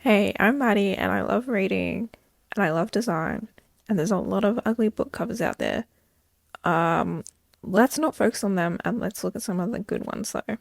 Hey, I'm Maddie and I love reading and I love design, and there's a lot of ugly book covers out there. Um, let's not focus on them and let's look at some of the good ones though.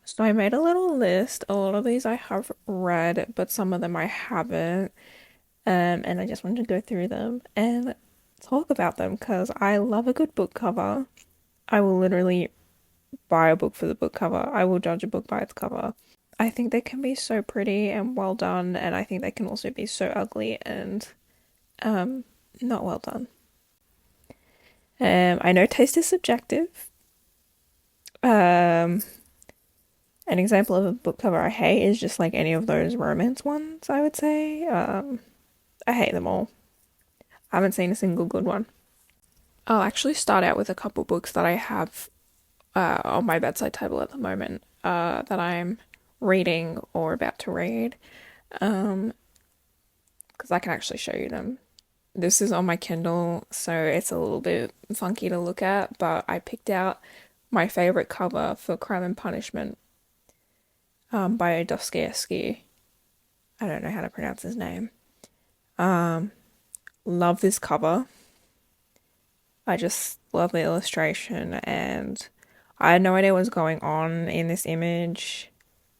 So I made a little list. A lot of these I have read, but some of them I haven't. And I just wanted to go through them and talk about them because I love a good book cover. I will literally buy a book for the book cover. I will judge a book by its cover. I think they can be so pretty and well done, and I think they can also be so ugly and um not well done. I know taste is subjective. Um, an example of a book cover I hate is just like any of those romance ones, I would say. I hate them all. I haven't seen a single good one. I'll actually start out with a couple books that I have on my bedside table at the moment that I'm reading or about to read, um, because I can actually show you them. This is on my Kindle, so it's a little bit funky to look at, but I picked out my favorite cover for Crime and Punishment by Dostoevsky. I don't know how to pronounce his name. Um, love this cover. I just love the illustration, and I had no idea what was going on in this image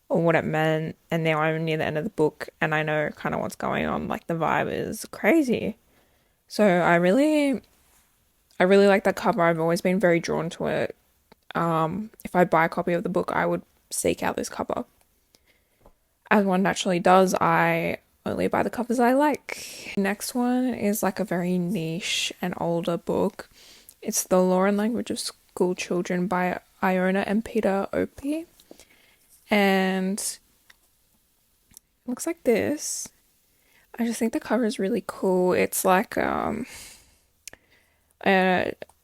or what it meant, and now I'm near the end of the book and I know kind of what's going on. Like the vibe is crazy. So I really like that cover. I've always been very drawn to it. If I buy a copy of the book, I would seek out this cover. As one naturally does, I only buy the covers I like. Next one is like a very niche and older book. It's The Law and Language of School Children by Iona and Peter Opie. And it looks like this. I just think the cover is really cool. It's like a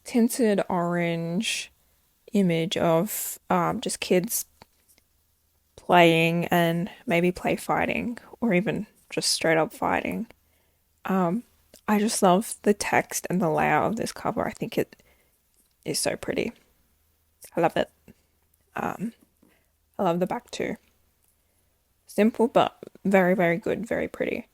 tinted orange image of just kids playing and maybe play fighting or even just straight up fighting. Um, I just love the text and the layout of this cover. I think it is so pretty. I love it. Um, I love the back too. Simple but very, very good, very pretty.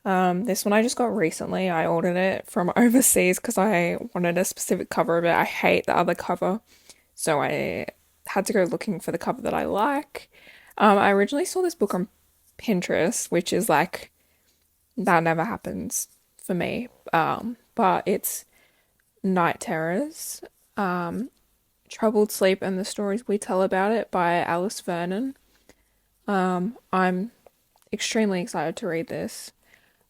This one I just got recently. I ordered it from overseas because I wanted a specific cover of it. I hate the other cover, so I had to go looking for the cover that I like. I originally saw this book on Pinterest, which is like that never happens for me. But it's Night Terrors, Troubled Sleep and the Stories We Tell About It by Alice Vernon. I'm extremely excited to read this.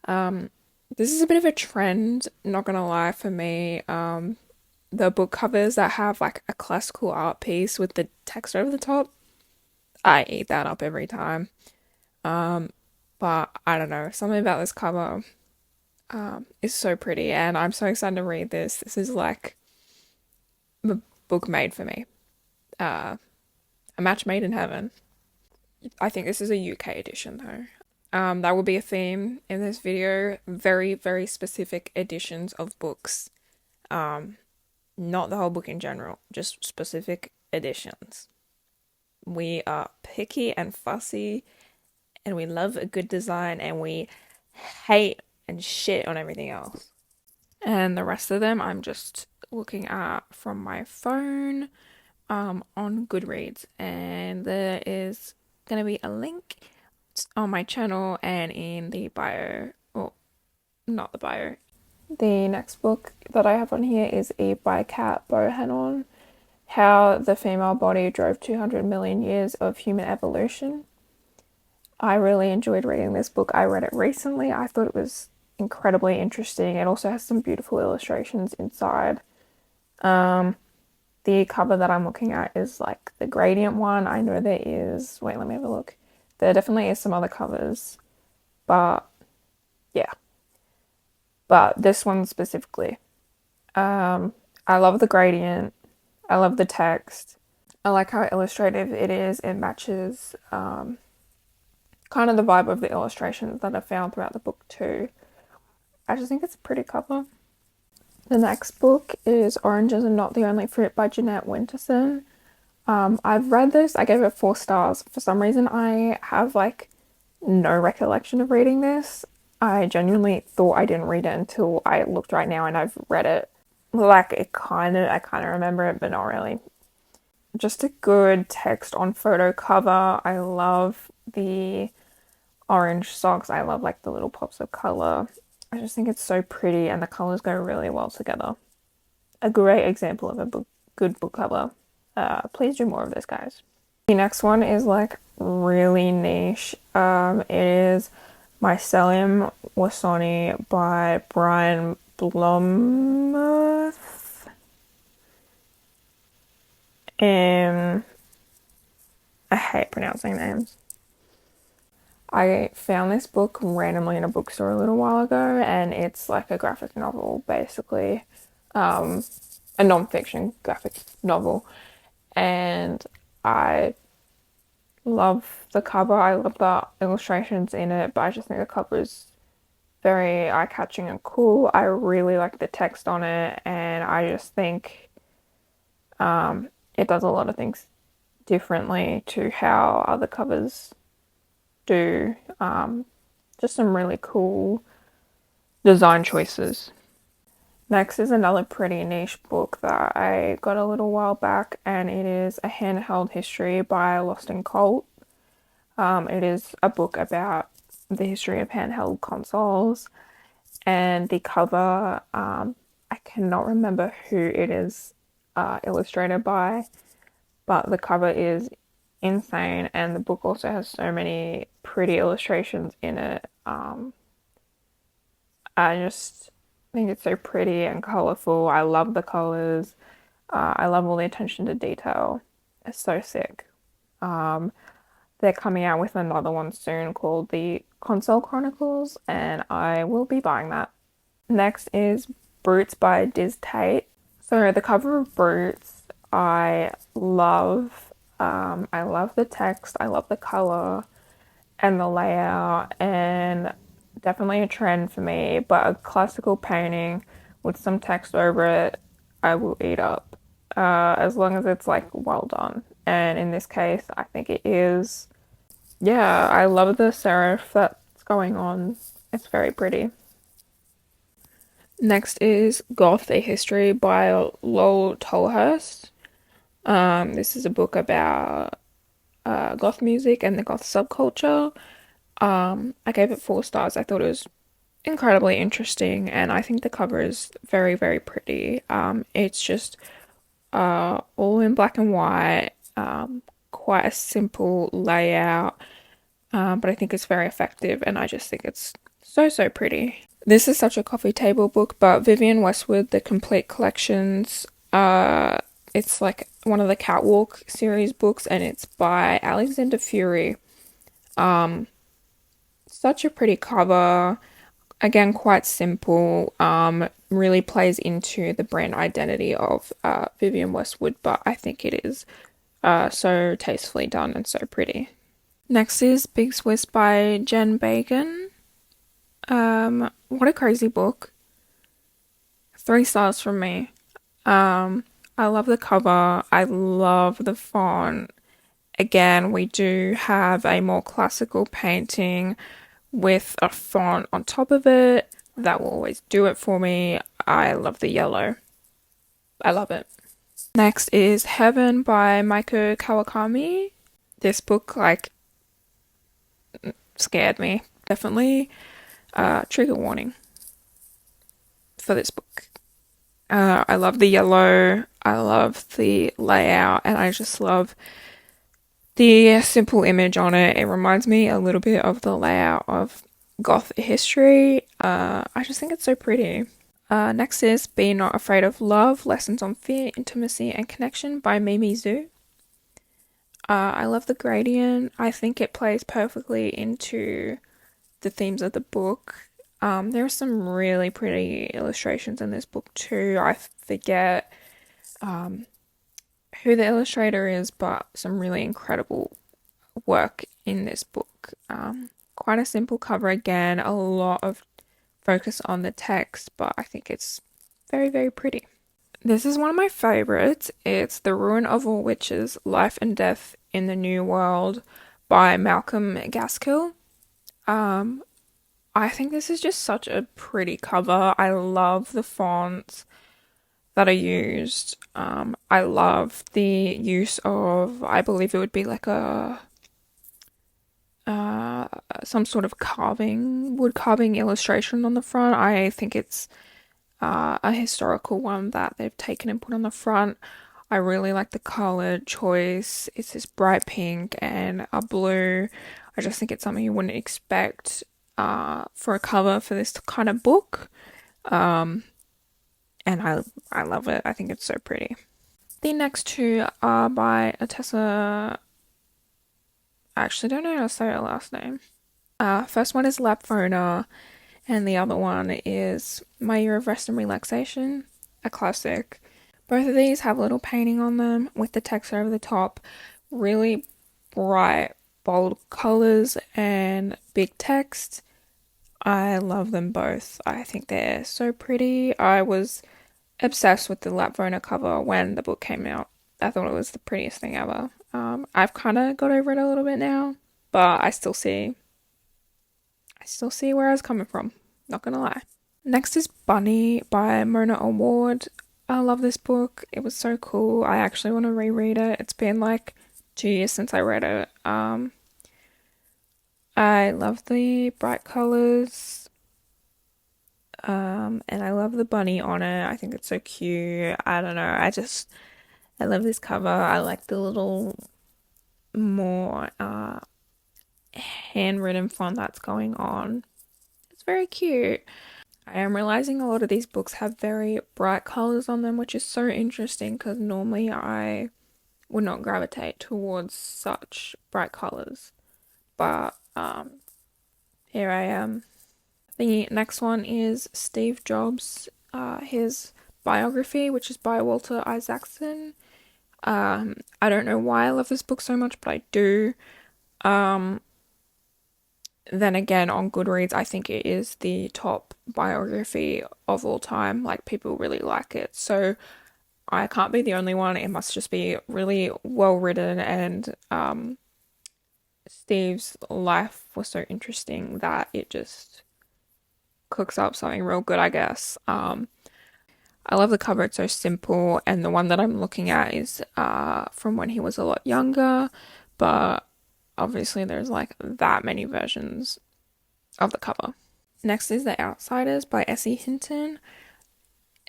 Um, this is a bit of a trend, not gonna lie, for me. The book covers that have like a classical art piece with the text over the top, I eat that up every time. Um, but I don't know, something about this cover is so pretty, and I'm so excited to read this. This is like a book made for me. Uh, a match made in heaven. I think this is a UK edition though. That will be a theme in this video. Very, very specific editions of books. Um, not the whole book in general, just specific editions. We are picky and fussy, and we love a good design, and we hate and shit on everything else. And the rest of them I'm just looking at from my phone on Goodreads, and there is gonna be a link on my channel and in the bio, or not the bio. The next book that I have on here is E by Kat Bohannon, How the Female Body Drove 200 Million Years of Human Evolution. I really enjoyed reading this book. I read it recently. I thought it was incredibly interesting. It also has some beautiful illustrations inside. Um, the cover that I'm looking at is like the gradient one. I know there is, wait, let me have a look. There definitely is some other covers, but yeah, but this one specifically. I love the gradient. I love the text. I like how illustrative it is. It matches kind of the vibe of the illustrations that I found throughout the book too. I just think it's a pretty cover. The next book is Oranges Are Not the Only Fruit by Jeanette Winterson. I've read this. I gave it 4 stars. For some reason, I have like no recollection of reading this. I genuinely thought I didn't read it until I looked right now and I've read it. Like I kind of remember it, but not really. Just a good text on photo cover. I love the orange socks. I love like the little pops of color. I just think it's so pretty and the colors go really well together. A great example of a good book cover. Please do more of this, guys. The next one is like really niche. It is Mycelium Wasoni by Brian Blommuth. I hate pronouncing names. I found this book randomly in a bookstore a little while ago, and it's like a graphic novel, basically, a non-fiction graphic novel. And I love the cover. I love the illustrations in it, but I just think the cover is very eye-catching and cool. I really like the text on it, and I just think it does a lot of things differently to how other covers do. Just some really cool design choices. Next is another pretty niche book that I got a little while back, and it is A Handheld History by Lost in Colt. It is a book about the history of handheld consoles, and the cover, I cannot remember who it is illustrated by, but the cover is insane, and the book also has so many pretty illustrations in it. I just think it's so pretty and colorful. I love the colors. I love all the attention to detail. It's so sick. They're coming out with another one soon called the Console Chronicles, and I will be buying that. Next is Brutes by Diz Tate. So the cover of Brutes, I love. I love the text. I love the color and the layout, and definitely a trend for me. But a classical painting with some text over it, I will eat up. As long as it's like well done. And in this case, I think it is. Yeah, I love the serif that's going on. It's very pretty. Next is Goth: A History by Lowell Tolhurst. This is a book about goth music and the goth subculture. I gave it 4 stars. I thought it was incredibly interesting, and I think the cover is very, very pretty. It's just all in black and white, quite a simple layout, but I think it's very effective, and I just think it's so, so pretty. This is such a coffee table book, but Vivienne Westwood, The Complete Collections, it's like one of the Catwalk series books, and it's by Alexander Fury. Such a pretty cover. Again, quite simple. Really plays into the brand identity of Vivienne Westwood, but I think it is so tastefully done and so pretty. Next is Big Swiss by Jen Bacon. What a crazy book. 3 stars from me. I love the cover. I love the font. Again, we do have a more classical painting with a font on top of it. That will always do it for me. I love the yellow. I love it. Next is Heaven by Maiko Kawakami. This book, like, scared me. Definitely trigger warning for this book. I love the yellow. I love the layout, and I just love the simple image on it. It reminds me a little bit of the layout of Goth History. I just think it's so pretty. Next is Be Not Afraid of Love, Lessons on Fear, Intimacy and Connection by Mimi Zhu. I love the gradient. I think it plays perfectly into the themes of the book. There are some really pretty illustrations in this book too. I forget who the illustrator is, but some really incredible work in this book. Quite a simple cover again, a lot of focus on the text, but I think it's very, very pretty. This is one of my favorites. It's The Ruin of All Witches, Life and Death in the New World by Malcolm Gaskill. Um, I think this is just such a pretty cover. I love the fonts that are used. I love the use of, I believe it would be like a uh some sort of carving, wood carving illustration on the front. I think it's a historical one that they've taken and put on the front. I really like the color choice. It's this bright pink and a blue. I just think it's something you wouldn't expect for a cover for this kind of book. Um, and I love it. I think it's so pretty. The next two are by Atessa. I actually don't know how to say her last name. First one is Lapfona, and the other one is My Year of Rest and Relaxation, a classic. Both of these have a little painting on them with the text over the top. Really bright, bold colors and big text. I love them both. I think they're so pretty. I was obsessed with the Lapvona cover when the book came out. I thought it was the prettiest thing ever. I've kind of got over it a little bit now, but I still see where I was coming from. Not gonna lie. Next is Bunny by Mona Award. I love this book. It was so cool. I actually want to reread it. It's been like 2 years since I read it. I love the bright colors. And I love the bunny on it. I think it's so cute. I don't know. I love this cover. I like the little more handwritten font that's going on. It's very cute. I am realizing a lot of these books have very bright colors on them, which is so interesting because normally I would not gravitate towards such bright colors. But here I am. The next one is Steve Jobs, his biography, which is by Walter Isaacson. I don't know why I love this book so much, but I do. Um, then again, on Goodreads, I think it is the top biography of all time. Like, people really like it. So I can't be the only one. It must just be really well written, and Steve's life was so interesting that it just cooks up something real good, I guess. I love the cover, it's so simple, and the one that I'm looking at is from when he was a lot younger, but obviously there's like that many versions of the cover. Next is The Outsiders by Essie Hinton.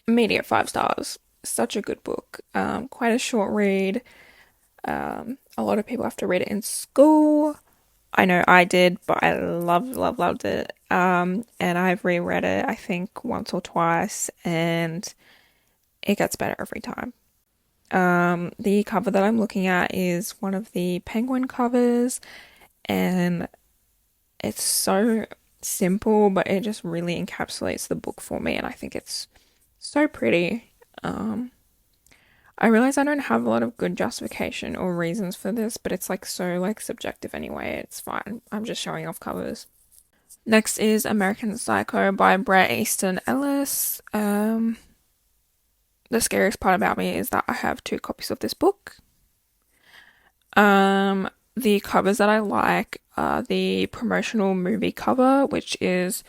Immediate 5 stars. Such a good book. Quite a short read. A lot of people have to read it in school. I know I did, but I loved it. And I've reread it, I think, once or twice, and it gets better every time. The cover that I'm looking at is one of the penguin covers, and it's so simple, but it just really encapsulates the book for me, and I think it's so pretty. I realize I don't have a lot of good justification or reasons for this, but it's like so like subjective anyway. It's fine. I'm just showing off covers. Next is American Psycho by Bret Easton Ellis. The scariest part about me is that I have 2 copies of this book. The covers that I like are the promotional movie cover, which is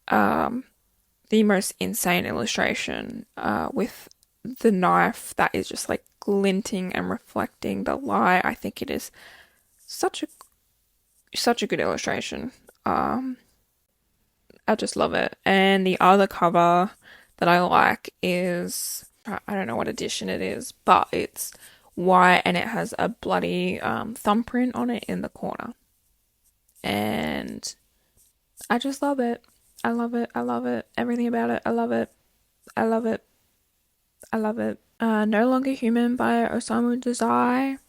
the most insane illustration with the knife that is just like glinting and reflecting the light. I think it is such a good illustration. I just love it. And the other cover that I like is, I don't know what edition it is, but it's white and it has a bloody thumbprint on it in the corner. And I just love it. I love it. I love it. Everything about it. I love it. I love it. I love it. No Longer Human by Osamu Dazai.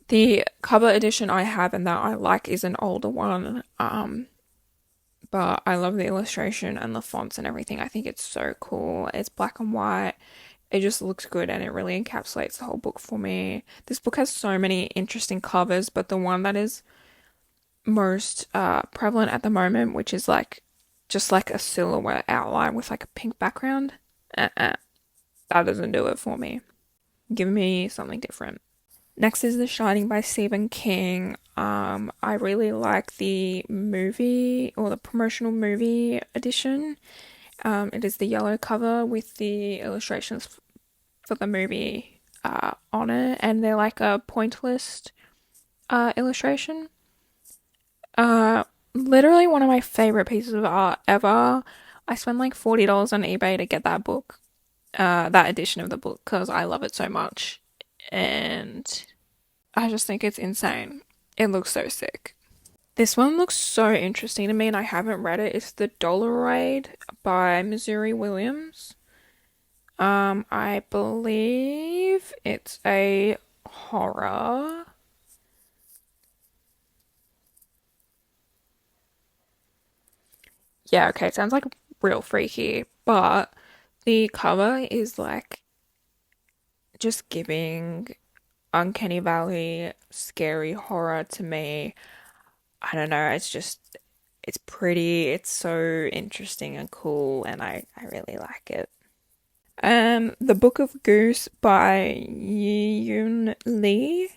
The cover edition I have and that I like is an older one. But I love the illustration and the fonts and everything. I think it's so cool. It's black and white. It just looks good and it really encapsulates the whole book for me. This book has so many interesting covers, but the one that is most prevalent at the moment, which is like just like a silhouette outline with like a pink background, that doesn't do it for me. Give me something different. Next is The Shining by Stephen King. I really like the movie or the promotional movie edition. It is the yellow cover with the illustrations for the movie on it, and they're like a pointless illustration. Uh, Literally one of my favorite pieces of art ever. I spent like $40 on eBay to get that book, that edition of the book, because I love it so much. And I just think it's insane. It looks so sick. This one looks so interesting to me, and I haven't read it. It's The Dollarade by Missouri Williams. I believe it's a horror. Yeah, okay, it sounds like real freaky, but the cover is like just giving Uncanny Valley scary horror to me. I don't know, it's pretty, it's so interesting and cool, and I really like it. The Book of Goose by Yoon Lee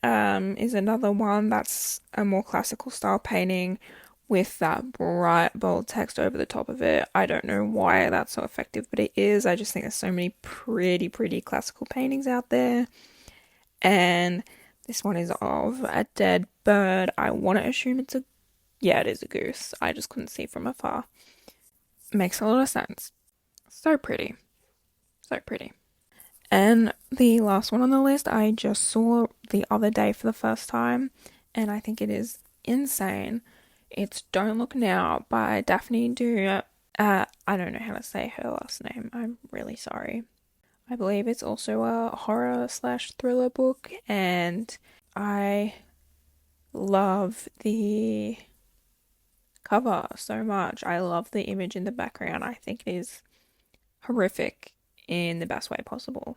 is another one that's a more classical style painting with that bright, bold text over the top of it. I don't know why that's so effective, but it is. I just think there's so many pretty classical paintings out there. And this one is of a dead bird. I want to assume yeah, it is a goose. I just couldn't see from afar. Makes a lot of sense. So pretty. So pretty. And the last one on the list I just saw the other day for the first time, and I think it is insane. It's Don't Look Now by Daphne Du. I don't know how to say her last name. I'm really sorry. I believe it's also a horror slash thriller book, and I love the cover so much. I love the image in the background. I think it is horrific in the best way possible.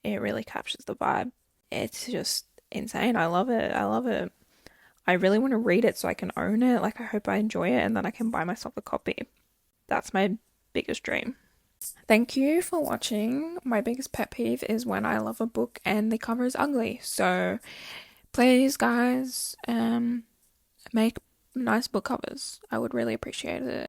It really captures the vibe. It's just insane. I love it. I love it. I really want to read it so I can own it. Like, I hope I enjoy it and then I can buy myself a copy. That's my biggest dream. Thank you for watching. My biggest pet peeve is when I love a book and the cover is ugly. So please, guys, make nice book covers. I would really appreciate it.